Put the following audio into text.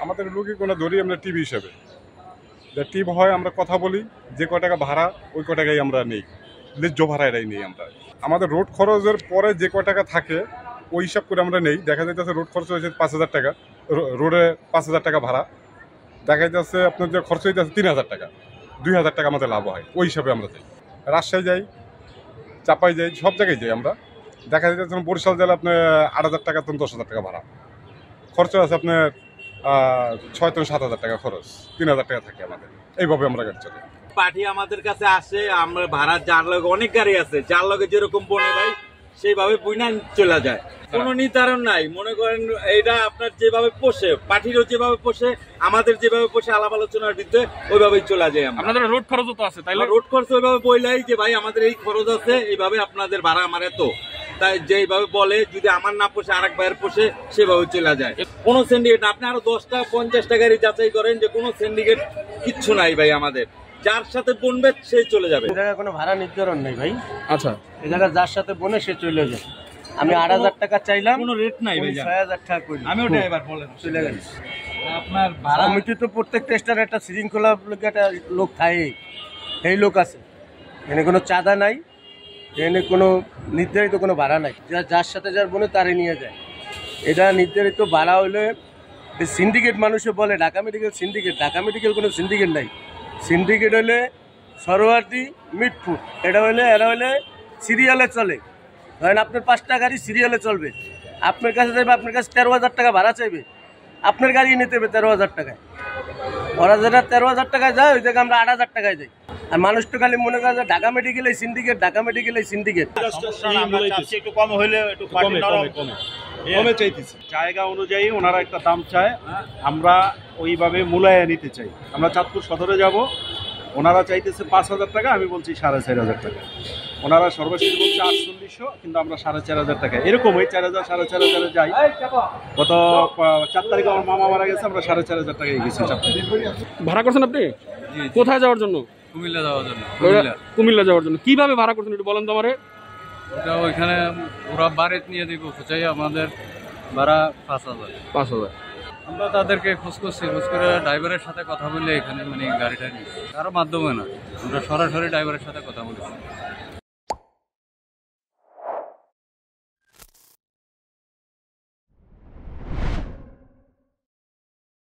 আমাদের লোকে কোনো ধরি আমরা টিভি হিসাবে, টিপ হয় আমরা কথা বলি, যে কয় টাকা ভাড়া ওই কয় টাকাই আমরা নেই, ন্যায্য ভাড়া এটাই নেই আমরা। আমাদের রোড খরচের পরে যে কয় টাকা থাকে ওই হিসাব করে আমরা নেই। দেখা যাইতেছে রোড খরচ হয়েছে 5,000 টাকা, রোডে 5,000 টাকা ভাড়া, দেখা যাচ্ছে আপনার যে খরচ হইতেছে 3,000 টাকা, 2,000 টাকা আমাদের লাভ হয়। ওই হিসাবে আমরা যাই, রাজশাহী যাই, চাপাই যাই, সব জায়গায় যাই আমরা। দেখা যাচ্ছে বরিশাল জেলা আপনার 8,000 টাকা থেকে 10,000 টাকা ভাড়া খরচ আছে, আপনার 6 থেকে 7,000 টাকা খরচ, 3,000 টাকা থাকে আমাদের। এইভাবে আমরা গাড়ি চলি। পাঠি আমাদের কাছে আসে, আমরা ভাড়া যার লগে অনেক গাড়ি আছে, যার লগে যেরকম বনে ভাই সেইভাবে বুইনা চলে যায়, কোনো নির্ধারণ নাই। মনে করেন এইটা আপনার যেভাবে পোষে, পাঠিরও যেভাবে পোষে, আমাদের যেভাবে পোষে, আলাপ আলোচনার ভিতরে ওইভাবেই চলে যায়। আপনাদের রোড খরচও তো আছে, তাই রোড খরচ ওইভাবে বইলাই যে ভাই আমাদের এই খরচ আছে, এইভাবে আপনাদের ভাড়া আমার এত, তাই যেভাবে বলে, যদি আমার না পোষে আরেক ভাইয়ের পোষে, সেভাবে চলে যায়। কোনো সিন্ডিকেট না, আপনি আরো 10টা 50টা গাড়ি যাচাই করেন যে কোনো সিন্ডিকেট কিচ্ছু নাই ভাই। আমাদের যার সাথে বনবে সে চলে যাবে, এই জায়গায় কোনো ভাড়া নির্ধারণ নেই ভাই। আচ্ছা, এই জায়গায় যার সাথে বনে সে চলে যায়। আমি 8,000 টাকা চাইলাম, কোনো রেট নাই ভাই, 6,000 টাকা করি, আমি ওটা এবার বলেন চলে গেল। আপনার ভাড়া কমিটি তো প্রত্যেক টেস্টার একটা শৃঙ্খলা একটা লোক থাকে, এই লোক আছে। এনে কোনো চাঁদা নাই, এনে কোনো নির্ধারিত কোনো ভাড়া নাই, যার সাথে যার বনে তারই নিয়ে যায়। এটা নির্ধারিত ভাড়া হলে সিন্ডিকেট মানুষে বলে Dhaka medical syndicate, Dhaka medical কোনো সিন্ডিকেট নাই। সিন্ডিকেট হলে সরোয়ার্দি, মিটফুট, এরা হলে সিরিয়ালে চলে। ধরেন আপনার 5টা গাড়ি সিরিয়ালে চলবে, আপনার কাছে যাবে, আপনার কাছে 13,000 টাকা ভাড়া চাইবে, আপনার গাড়ি নিতে হবে 13,000 টাকায়। ওরা যেটা 13,000 টাকায় যায়, ওই জায়গায় আমরা 8,000 টাকায় যাই। আর মানুষ তো খালি মনে করে যে ঢাকা মেডিকেল এই সিন্ডিকেট, ঢাকা মেডিকেল এই সিন্ডিকেট। একটু কম হইলে একটু কমে চাইতেছি, জায়গা অনুযায়ী ওনারা একটা দাম চায়, আমরা ওইভাবে মূল্যায়ন নিতে চাই। আমরা চাঁদপুর সদরে যাব, ওনারা চাইতেছে 5,000 টাকা, আমি বলছি 4,500 টাকা। ওনারা সর্বশেষ বলছে 4800, কিন্তু আমরা 4,500 টাকা, এরকম ওই 4,000 4,500 যাই। গত 4 তারিখে আমার মামা মারা গেছে, আমরা 4,500 টাকায় গেছি। ভাড়া করছেন আপনি কোথায় যাওয়ার জন্য? কুমিল্লা যাওয়ার জন্য। কুমিল্লা যাওয়ার জন্য কিভাবে ভাড়া করছেন একটু বলেন তো আমারে। ওটা ওইখানে ওরা বাড়িতে নিয়ে দিব, চাই আমাদের ভাড়া 5,000। আমরা তাদেরকে খোঁজ করছি, খোঁজ করে ড্রাইভারের সাথে কথা বলে এখানে মানে গাড়িটা নিচ্ছি, কারো মাধ্যমে না, আমরা সরাসরি ড্রাইভারের সাথে কথা বলেছি।